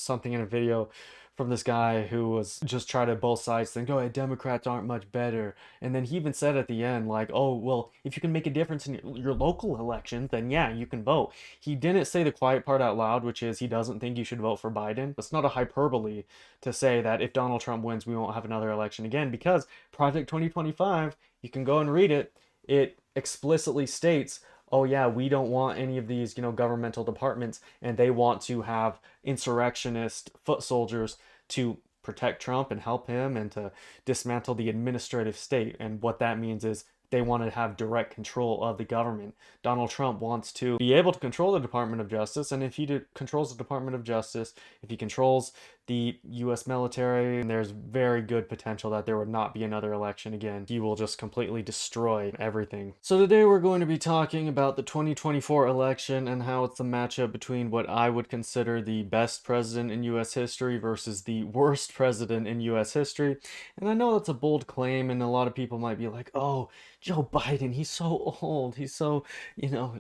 something in a video from this guy who was just trying to both sides think, oh, Democrats aren't much better. And then he even said at the end, like, oh, well, if you can make a difference in your local elections, then yeah, you can vote. He didn't say the quiet part out loud, which is he doesn't think you should vote for Biden. It's not a hyperbole to say that if Donald Trump wins, we won't have another election again, because Project 2025, you can go and read it, it explicitly states, oh yeah, we don't want any of these, governmental departments, and they want to have insurrectionist foot soldiers to protect Trump and help him and to dismantle the administrative state. And what that means is they want to have direct control of the government. Donald Trump wants to be able to control the Department of Justice, and if he controls the Department of Justice, if he controls the U.S. military, and there's very good potential that there would not be another election again. He will just completely destroy everything. So today we're going to be talking about the 2024 election and how it's a matchup between what I would consider the best president in U.S. history versus the worst president in U.S. history. And I know that's a bold claim, and a lot of people might be like, oh, Joe Biden, he's so old, he's so,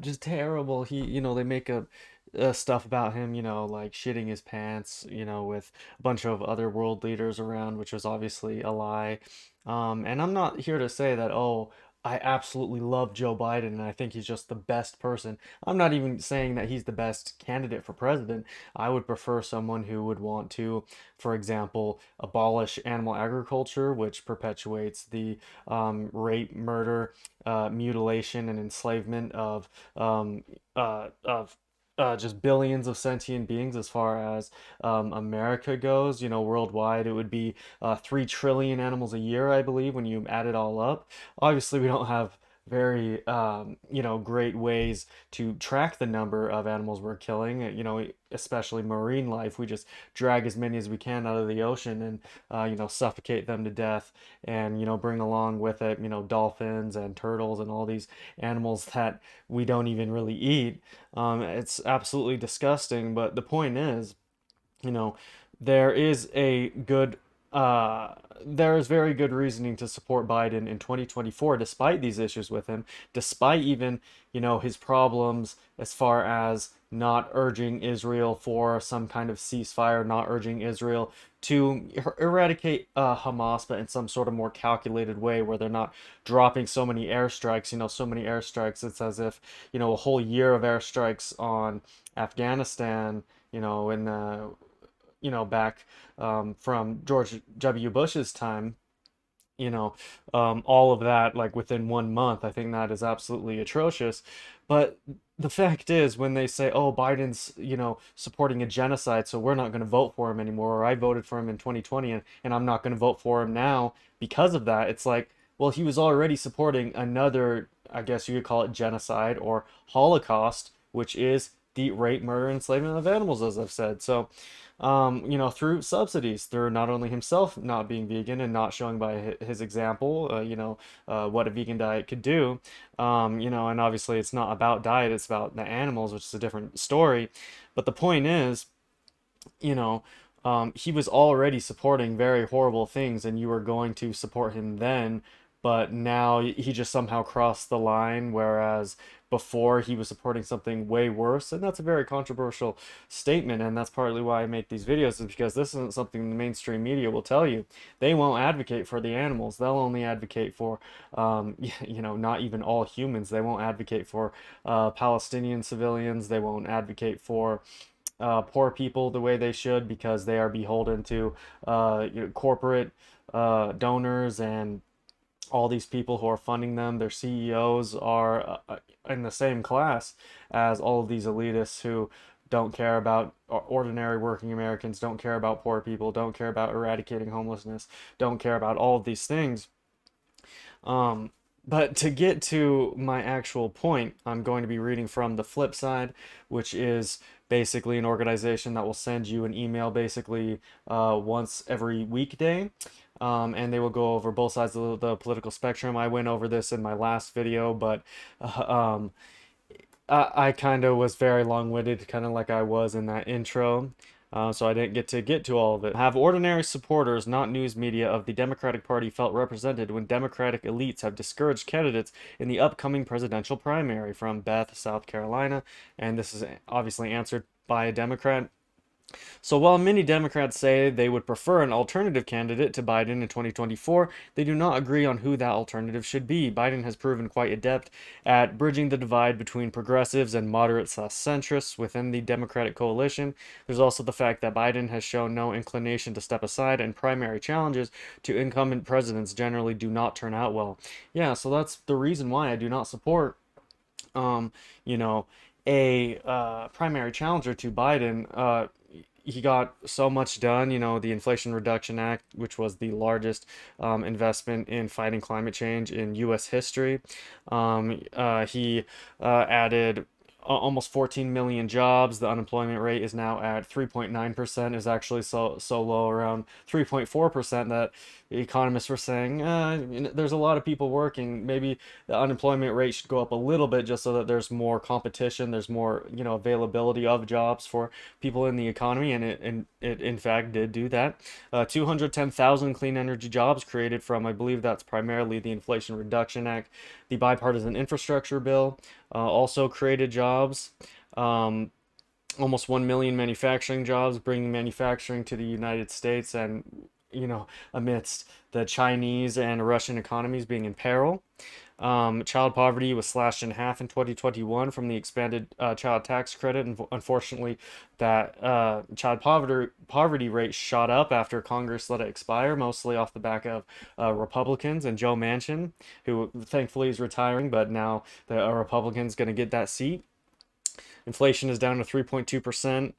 just terrible. They make stuff about him, like shitting his pants, with a bunch of other world leaders around, which was obviously a lie. And I'm not here to say that, oh, I absolutely love Joe Biden and I think he's just the best person. I'm not even saying that he's the best candidate for president. I would prefer someone who would want to, for example, abolish animal agriculture, which perpetuates the rape, murder, mutilation, and enslavement of just billions of sentient beings as far as America goes. Worldwide, it would be 3 trillion animals a year, I believe, when you add it all up. Obviously, we don't have very, great ways to track the number of animals we're killing, especially marine life. We just drag as many as we can out of the ocean and, suffocate them to death and, bring along with it, dolphins and turtles and all these animals that we don't even really eat. It's absolutely disgusting, but the point is, you know, there is a good there is very good reasoning to support Biden in 2024 despite these issues with him, despite even, his problems as far as not urging Israel for some kind of ceasefire, not urging Israel to eradicate Hamas, but in some sort of more calculated way where they're not dropping so many airstrikes, so many airstrikes. It's as if, a whole year of airstrikes on Afghanistan, in the back from George W. Bush's time, all of that like within 1 month. I think that is absolutely atrocious. But the fact is, when they say, oh, Biden's, supporting a genocide, so we're not going to vote for him anymore, or I voted for him in 2020 and I'm not going to vote for him now because of that, it's like, well, he was already supporting another, I guess you could call it genocide or Holocaust, which is the rape, murder, and enslavement of animals, as I've said. So, through subsidies, through not only himself not being vegan and not showing by his example, what a vegan diet could do, and obviously it's not about diet, it's about the animals, which is a different story. But the point is, you know, he was already supporting very horrible things, and you were going to support him then, but now he just somehow crossed the line, whereas before he was supporting something way worse. And that's a very controversial statement, and that's partly why I make these videos, is because this isn't something the mainstream media will tell you. They won't advocate for the animals. They'll only advocate for, not even all humans. They won't advocate for Palestinian civilians. They won't advocate for poor people the way they should, because they are beholden to corporate donors and all these people who are funding them. Their CEOs are in the same class as all of these elitists who don't care about ordinary working Americans, don't care about poor people, don't care about eradicating homelessness, don't care about all of these things. But to get to my actual point, I'm going to be reading from The Flip Side, which is basically an organization that will send you an email basically once every weekday. And they will go over both sides of the political spectrum. I went over this in my last video, but uh, um, I kind of was very long-winded, kind of like I was in that intro. So I didn't get to all of it. Have ordinary supporters, not news media, of the Democratic Party felt represented when Democratic elites have discouraged candidates in the upcoming presidential primary? From Beth, South Carolina. And this is obviously answered by a Democrat. So while many Democrats say they would prefer an alternative candidate to Biden in 2024, they do not agree on who that alternative should be. Biden has proven quite adept at bridging the divide between progressives and moderates/centrists within the Democratic coalition. There's also the fact that Biden has shown no inclination to step aside, and primary challenges to incumbent presidents generally do not turn out well. Yeah, so that's the reason why I do not support um, you know, a primary challenger to Biden. He got so much done, the Inflation Reduction Act, which was the largest investment in fighting climate change in U.S. history. He added almost 14 million jobs. The unemployment rate is now at 3.9%, is actually so low, around 3.4%, that economists were saying there's a lot of people working. Maybe the unemployment rate should go up a little bit just so that there's more competition, there's more, availability of jobs for people in the economy, and it in fact did do that. 210,000 clean energy jobs created from, I believe that's primarily the Inflation Reduction Act. The bipartisan infrastructure bill also created jobs. Um, Almost 1 million manufacturing jobs, bringing manufacturing to the United States, and amidst the Chinese and Russian economies being in peril. Child poverty was slashed in half in 2021 from the expanded child tax credit. And unfortunately, that child poverty rate shot up after Congress let it expire, mostly off the back of Republicans and Joe Manchin, who thankfully is retiring, but now the Republican's going to get that seat. Inflation is down to 3.2%,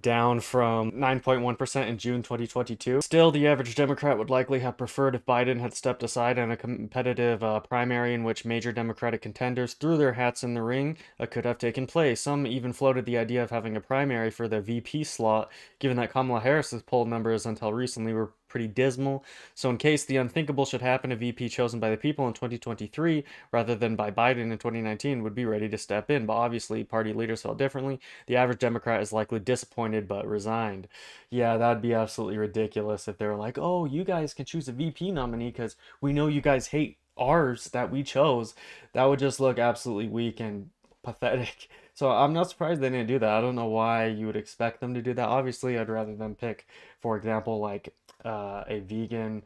down from 9.1% in June 2022. Still, the average Democrat would likely have preferred if Biden had stepped aside in a competitive primary in which major Democratic contenders threw their hats in the ring could have taken place. Some even floated the idea of having a primary for the VP slot, given that Kamala Harris's poll numbers until recently were pretty dismal. So, in case the unthinkable should happen, a VP chosen by the people in 2023 rather than by Biden in 2019 would be ready to step in. But obviously, party leaders felt differently. The average Democrat is likely disappointed but resigned. Yeah, that'd be absolutely ridiculous if they were like, oh, you guys can choose a VP nominee because we know you guys hate ours that we chose. That would just look absolutely weak and pathetic. So I'm not surprised they didn't do that. I don't know why you would expect them to do that. Obviously, I'd rather them pick, for example, like a vegan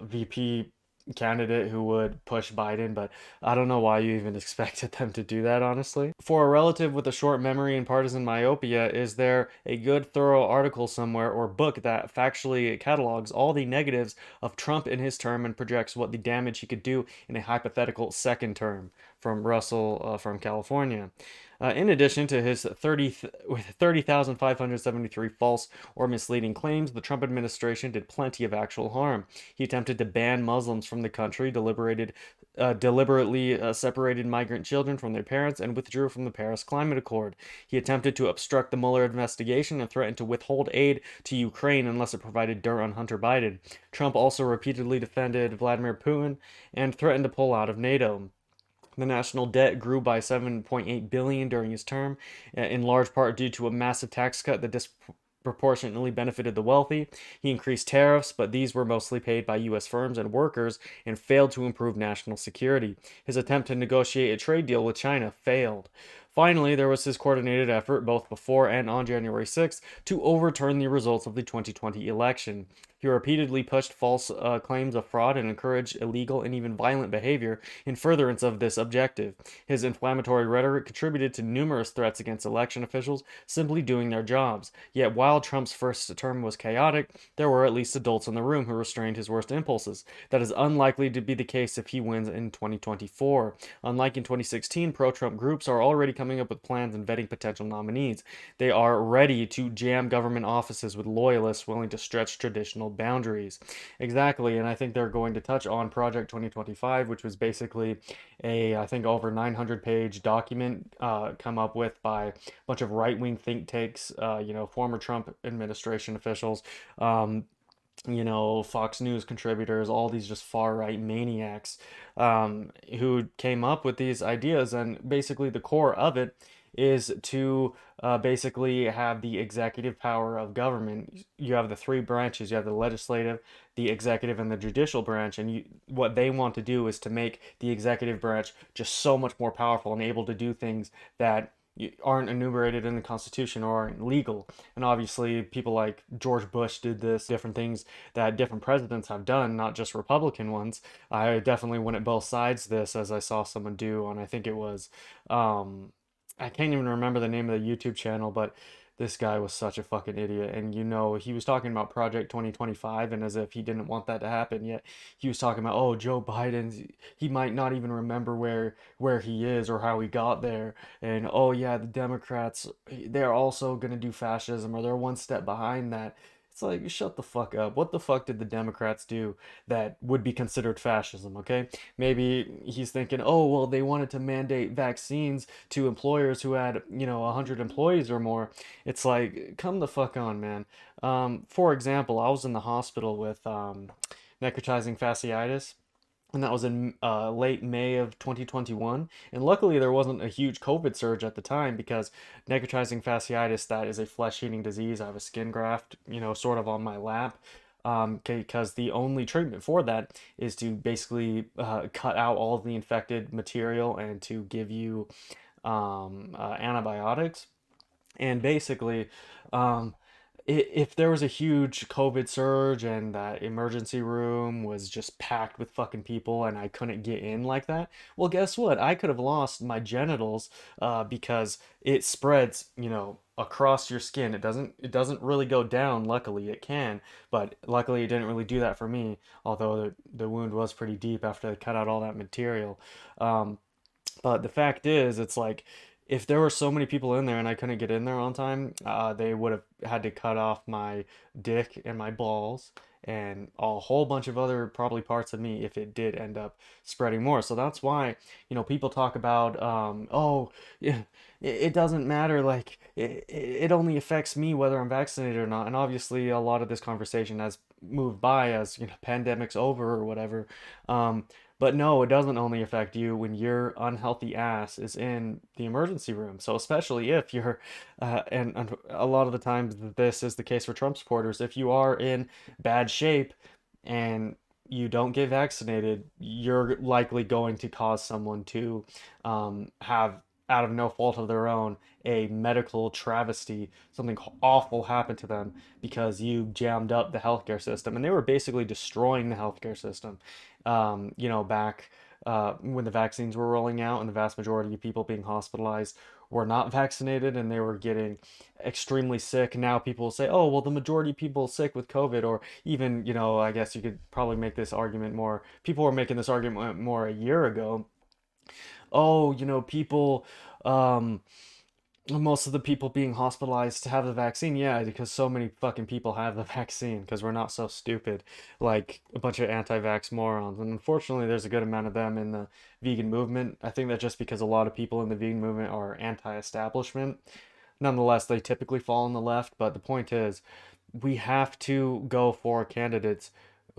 VP candidate who would push Biden, but I don't know why you even expected them to do that, honestly. For a relative with a short memory and partisan myopia, is there a good, thorough article somewhere or book that factually catalogs all the negatives of Trump in his term and projects what the damage he could do in a hypothetical second term? From Russell from California. In addition to his 30,573 false or misleading claims, the Trump administration did plenty of actual harm. He attempted to ban Muslims from the country, deliberately separated migrant children from their parents, and withdrew from the Paris Climate Accord. He attempted to obstruct the Mueller investigation and threatened to withhold aid to Ukraine unless it provided dirt on Hunter Biden. Trump also repeatedly defended Vladimir Putin and threatened to pull out of NATO. The national debt grew by 7.8 billion during his term, in large part due to a massive tax cut that disproportionately benefited the wealthy. He increased tariffs, but these were mostly paid by US firms and workers and failed to improve national security. His attempt to negotiate a trade deal with China failed. Finally, there was his coordinated effort, both before and on January 6th, to overturn the results of the 2020 election. He repeatedly pushed false claims of fraud and encouraged illegal and even violent behavior in furtherance of this objective. His inflammatory rhetoric contributed to numerous threats against election officials simply doing their jobs. Yet while Trump's first term was chaotic, there were at least adults in the room who restrained his worst impulses. That is unlikely to be the case if he wins in 2024. Unlike in 2016, pro-Trump groups are already coming up with plans and vetting potential nominees. They are ready to jam government offices with loyalists willing to stretch traditional boundaries. Exactly, and I think they're going to touch on Project 2025, which was basically I think, over 900-page document come up with by a bunch of right-wing think tanks, former Trump administration officials, Fox News contributors, all these just far right maniacs who came up with these ideas. And basically, the core of it is to basically have the executive power of government. You have the three branches, you have the legislative, the executive, and the judicial branch. And what they want to do is to make the executive branch just so much more powerful and able to do things that aren't enumerated in the Constitution or aren't legal. And obviously, people like George Bush did this, different things that different presidents have done, not just Republican ones. I definitely went at both sides of this, as I saw someone do, and I think it was, um, I can't even remember the name of the YouTube channel, but this guy was such a fucking idiot. And he was talking about Project 2025, and as if he didn't want that to happen, yet he was talking about, oh, Joe Biden, he might not even remember where he is or how he got there. And oh yeah, the Democrats, they're also gonna do fascism, or they're one step behind that. It's like, shut the fuck up. What the fuck did the Democrats do that would be considered fascism, okay? Maybe he's thinking, oh, well, they wanted to mandate vaccines to employers who had, 100 employees or more. It's like, come the fuck on, man. For example, I was in the hospital with necrotizing fasciitis, and that was in late May of 2021. And luckily, there wasn't a huge COVID surge at the time because necrotizing fasciitis, that is a flesh-eating disease. I have a skin graft, sort of on my lap. Because the only treatment for that is to basically cut out all of the infected material and to give you antibiotics. And basically, um, if there was a huge COVID surge and that emergency room was just packed with fucking people and I couldn't get in like that, well, guess what? I could have lost my genitals because it spreads, across your skin. It doesn't really go down. Luckily, it can, but luckily it didn't really do that for me. Although the wound was pretty deep after they cut out all that material. Um, but the fact is, it's like if there were so many people in there and I couldn't get in there on time, they would have had to cut off my dick and my balls and a whole bunch of other probably parts of me if it did end up spreading more. So that's why, people talk about, oh, yeah, it doesn't matter. Like, it only affects me whether I'm vaccinated or not. And obviously, a lot of this conversation has moved by as, pandemic's over or whatever. Um, but no, it doesn't only affect you when your unhealthy ass is in the emergency room. So especially if you're, and a lot of the times this is the case for Trump supporters, if you are in bad shape and you don't get vaccinated, you're likely going to cause someone to have, out of no fault of their own, a medical travesty, something awful happened to them because you jammed up the healthcare system. And they were basically destroying the healthcare system back when the vaccines were rolling out and the vast majority of people being hospitalized were not vaccinated and they were getting extremely sick. Now people will say, oh, well, the majority of people sick with COVID, or even, I guess you could probably make this argument more. People were making this argument more a year ago. Oh, people, um, most of the people being hospitalized to have the vaccine, yeah, because so many fucking people have the vaccine because we're not so stupid like a bunch of anti-vax morons. And unfortunately, there's a good amount of them in the vegan movement. I think that just because a lot of people in the vegan movement are anti-establishment, nonetheless, they typically fall on the left. But the point is, we have to go for candidates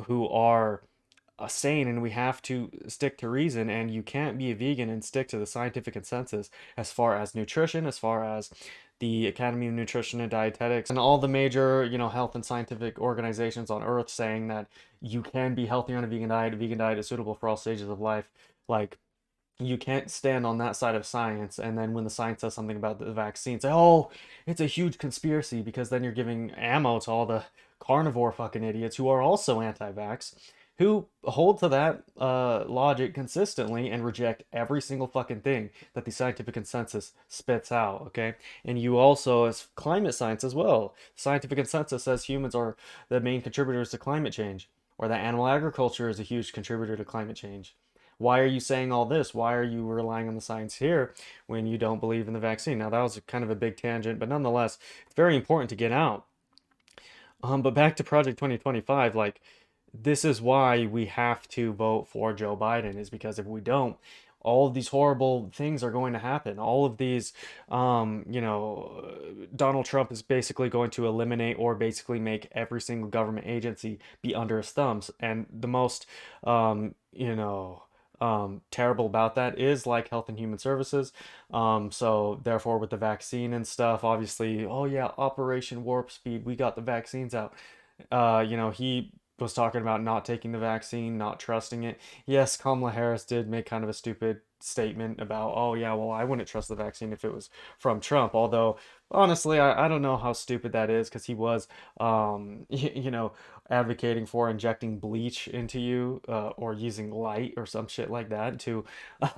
who are sane, and we have to stick to reason, and you can't be a vegan and stick to the scientific consensus as far as nutrition, as far as the Academy of Nutrition and Dietetics and all the major, health and scientific organizations on earth saying that you can be healthy on a vegan diet. A vegan diet is suitable for all stages of life. Like, you can't stand on that side of science and then when the science says something about the vaccine say, oh, it's a huge conspiracy, because then you're giving ammo to all the carnivore fucking idiots who are also anti-vax, who hold to that logic consistently and reject every single fucking thing that the scientific consensus spits out, okay? And you also, as climate science as well, scientific consensus says humans are the main contributors to climate change, or that animal agriculture is a huge contributor to climate change. Why are you saying all this? Why are you relying on the science here when you don't believe in the vaccine? Now, that was kind of a big tangent, but nonetheless, it's very important to get out. But back to Project 2025, like, this is why we have to vote for Joe Biden, is because if we don't, all of these horrible things are going to happen. All of these, Donald Trump is basically going to eliminate or basically make every single government agency be under his thumbs. And the most, terrible about that is like Health and Human Services. So therefore, with the vaccine and stuff, obviously, oh yeah, Operation Warp Speed, we got the vaccines out. He was talking about not taking the vaccine, not trusting it. Yes, Kamala Harris did make kind of a stupid statement about, oh yeah, well, I wouldn't trust the vaccine if it was from Trump. Although honestly, I don't know how stupid that is because he was, you know, advocating for injecting bleach into you, or using light or some shit like that to,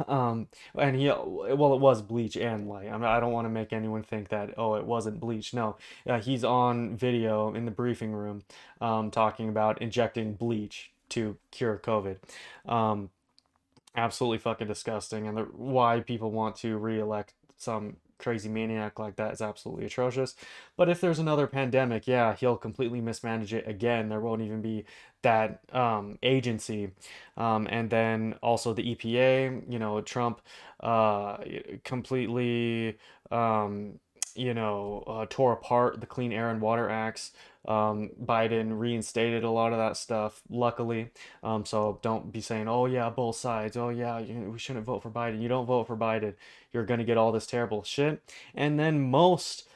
um, and he, well, it was bleach and light. I mean, I don't want to make anyone think that, oh, it wasn't bleach. No, he's on video in the briefing room, talking about injecting bleach to cure COVID. Um, Absolutely fucking disgusting, and why people want to re-elect some crazy maniac like that is absolutely atrocious. But if there's another pandemic, yeah, he'll completely mismanage it again. There won't even be that agency, and then also the EPA. Trump uh, completely tore apart the Clean Air and Water Acts. Biden reinstated a lot of that stuff, luckily. So don't be saying, oh yeah, both sides. Oh yeah, we shouldn't vote for Biden. You don't vote for Biden, you're gonna get all this terrible shit. And then most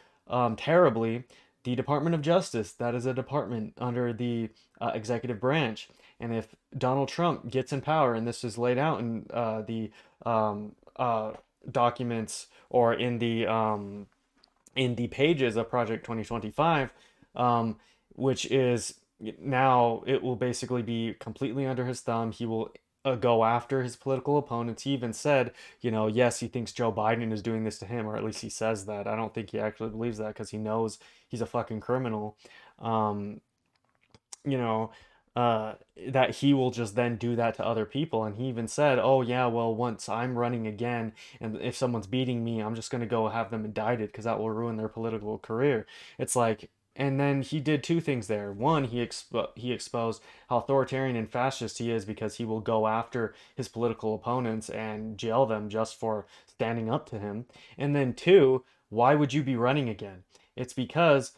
terribly, the Department of Justice. That is a department under the executive branch. And if Donald Trump gets in power, and this is laid out in the documents, or in the pages of Project 2025, um, which is, now it will basically be completely under his thumb. He will go after his political opponents. He even said, yes, he thinks Joe Biden is doing this to him, or at least he says that. I don't think he actually believes that because he knows he's a fucking criminal. Um, you know, uh, that he will just then do that to other people. And he even said, "Oh yeah, well, once I'm running again, and if someone's beating me, I'm just gonna go have them indicted because that will ruin their political career." It's like, and then he did two things there. One, he exposed how authoritarian and fascist he is because he will go after his political opponents and jail them just for standing up to him. And then two, why would you be running again? It's because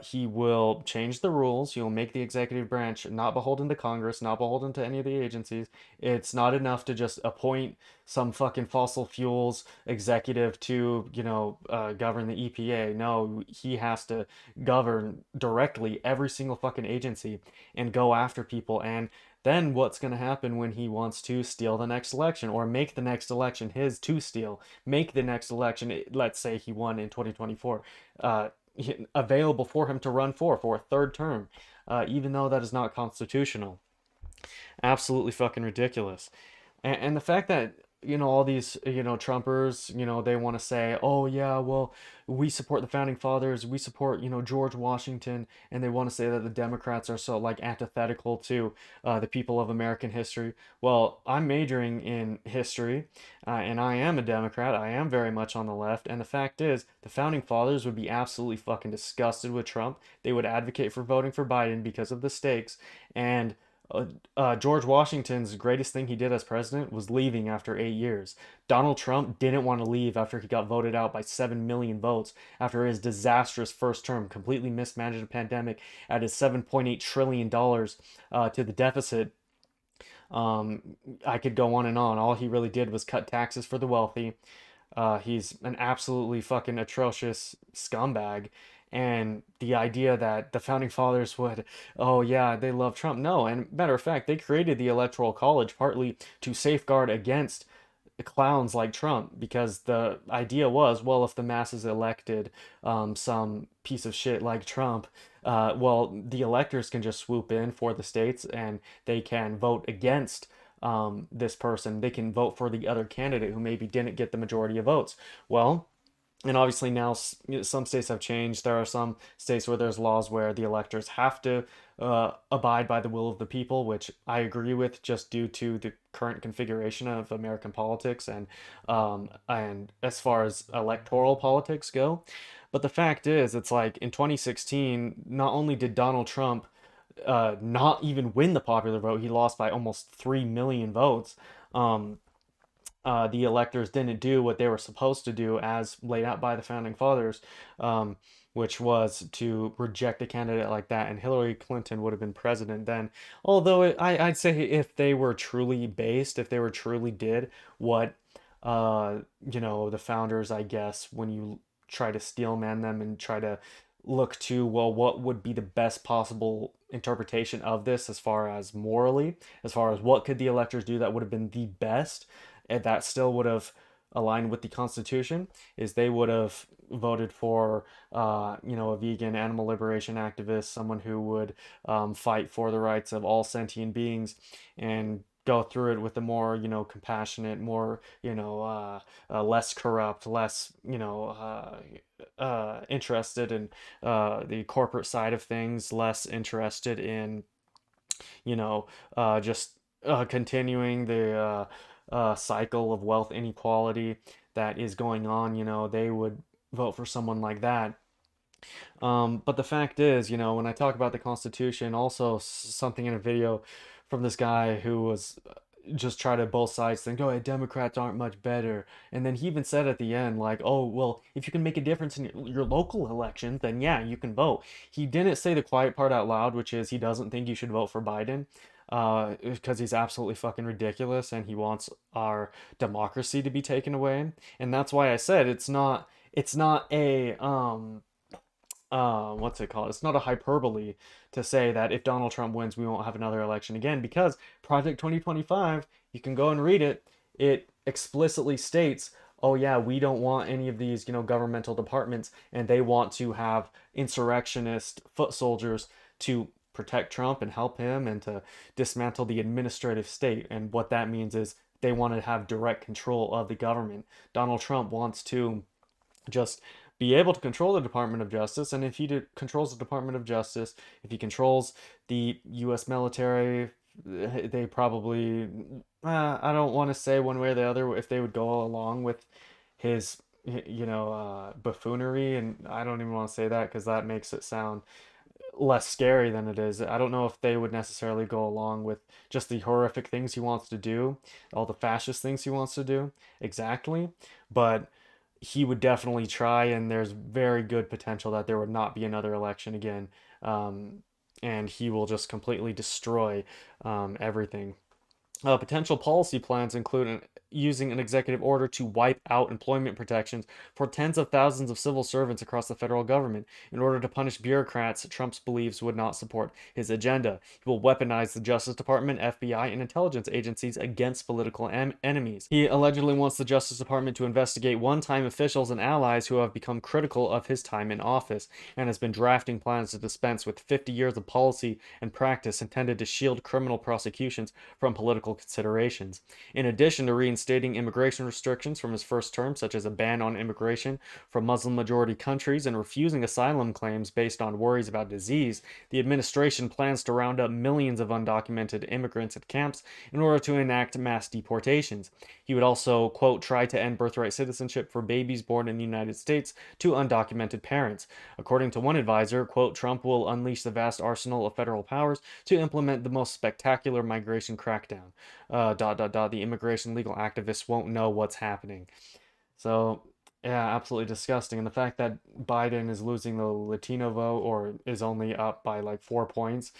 he will change the rules. He'll make the executive branch not beholden to Congress, not beholden to any of the agencies. It's not enough to just appoint some fucking fossil fuels executive to, govern the EPA. No, he has to govern directly every single fucking agency and go after people. And then what's going to happen when he wants to steal the next election, or make the next election his to steal? Make the next election, let's say he won in 2024. Uh, Available for him to run for a third term, even though that is not constitutional. Absolutely fucking ridiculous. And the fact that, all these, Trumpers, they want to say, oh yeah, well, we support the founding fathers, we support, George Washington, and they want to say that the Democrats are so like antithetical to the people of American history. Well, I'm majoring in history, and I am a Democrat. I am very much on the left, and the fact is, the founding fathers would be absolutely fucking disgusted with Trump. They would advocate for voting for Biden because of the stakes. And George Washington's greatest thing he did as president was leaving after 8 years. Donald Trump didn't want to leave after he got voted out by 7 million votes after his disastrous first term, completely mismanaged a pandemic, added $7.8 trillion to the deficit. Um, I could go on and on. All he really did was cut taxes for the wealthy. He's an absolutely fucking atrocious scumbag. And the idea that the founding fathers would, oh yeah, they love Trump. No, and matter of fact, they created the Electoral College partly to safeguard against clowns like Trump, because the idea was, well, if the masses elected some piece of shit like Trump, well, the electors can just swoop in for the states and they can vote against this person. They can vote for the other candidate who maybe didn't get the majority of votes. Well, and obviously now some states have changed. There are some states where there's laws where the electors have to abide by the will of the people, which I agree with, just due to the current configuration of American politics and as far as electoral politics go. But the fact is, it's like in 2016, not only did Donald Trump not even win the popular vote, he lost by almost 3 million votes. Um, the electors didn't do what they were supposed to do as laid out by the founding fathers, um, which was to reject a candidate like that. And Hillary Clinton would have been president then. Although I'd say if they were truly based, if they were truly did what, the founders, I guess, when you try to steelman them and try to look to, well, what would be the best possible interpretation of this as far as morally, as far as what could the electors do that would have been the best, and that still would have aligned with the Constitution, is they would have voted for, a vegan animal liberation activist, someone who would fight for the rights of all sentient beings and go through it with a more, compassionate, more, less corrupt, less, interested in the corporate side of things, less interested in, you know, just continuing the cycle of wealth inequality that is going on. They would vote for someone like that. But the fact is, when I talk about the Constitution, also something in a video from this guy who was just try to both sides think, oh, Democrats aren't much better. And then he even said at the end, like, oh, well, if you can make a difference in your local elections, then yeah, you can vote. He didn't say the quiet part out loud, which is he doesn't think you should vote for Biden, because he's absolutely fucking ridiculous and he wants our democracy to be taken away. And that's why I said it's not a what's it called? It's not a hyperbole to say that if Donald Trump wins, we won't have another election again, because Project 2025, you can go and read it. It explicitly states, oh yeah, we don't want any of these, governmental departments, and they want to have insurrectionist foot soldiers to protect Trump and help him and to dismantle the administrative state. And what that means is they want to have direct control of the government. Donald Trump wants to just be able to control the Department of Justice. And if he controls the Department of Justice, if he controls the U.S. military, they probably, I don't want to say one way or the other if they would go along with his, buffoonery. And I don't even want to say that because that makes it sound less scary than it is. I don't know if they would necessarily go along with just the horrific things he wants to do, all the fascist things he wants to do, exactly. But he would definitely try, and there's very good potential that there would not be another election again. And he will just completely destroy everything. Potential policy plans include using an executive order to wipe out employment protections for tens of thousands of civil servants across the federal government in order to punish bureaucrats Trump believes would not support his agenda. He will weaponize the Justice Department, FBI, and intelligence agencies against political enemies. He allegedly wants the Justice Department to investigate one-time officials and allies who have become critical of his time in office, and has been drafting plans to dispense with 50 years of policy and practice intended to shield criminal prosecutions from political considerations. In addition to reinstating immigration restrictions from his first term, such as a ban on immigration from Muslim-majority countries and refusing asylum claims based on worries about disease, the administration plans to round up millions of undocumented immigrants at camps in order to enact mass deportations. He would also, quote, try to end birthright citizenship for babies born in the United States to undocumented parents. According to one advisor, quote, Trump will unleash the vast arsenal of federal powers to implement the most spectacular migration crackdown. The immigration legal activists won't know what's happening. So, yeah, absolutely disgusting. And the fact that Biden is losing the Latino vote, or is only up by like 4 points,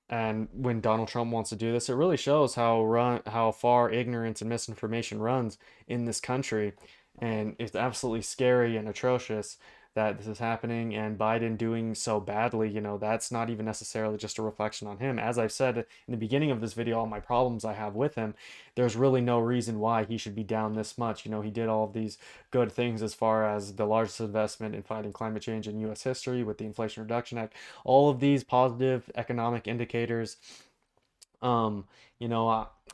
and when Donald Trump wants to do this, it really shows how far ignorance and misinformation runs in this country. And it's absolutely scary and atrocious that this is happening, and Biden doing so badly. That's not even necessarily just a reflection on him. As I've said in the beginning of this video, all my problems I have with him, there's really no reason why he should be down this much. He did all of these good things as far as the largest investment in fighting climate change in U.S. history with the Inflation Reduction Act, all of these positive economic indicators. Um,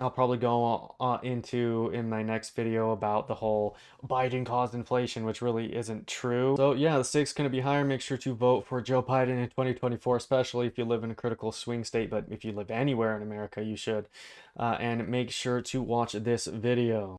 I'll probably go into in my next video about the whole Biden caused inflation, which really isn't true. So yeah, the stakes going to be higher. Make sure to vote for Joe Biden in 2024, especially if you live in a critical swing state. But if you live anywhere in America, you should. And make sure to watch this video.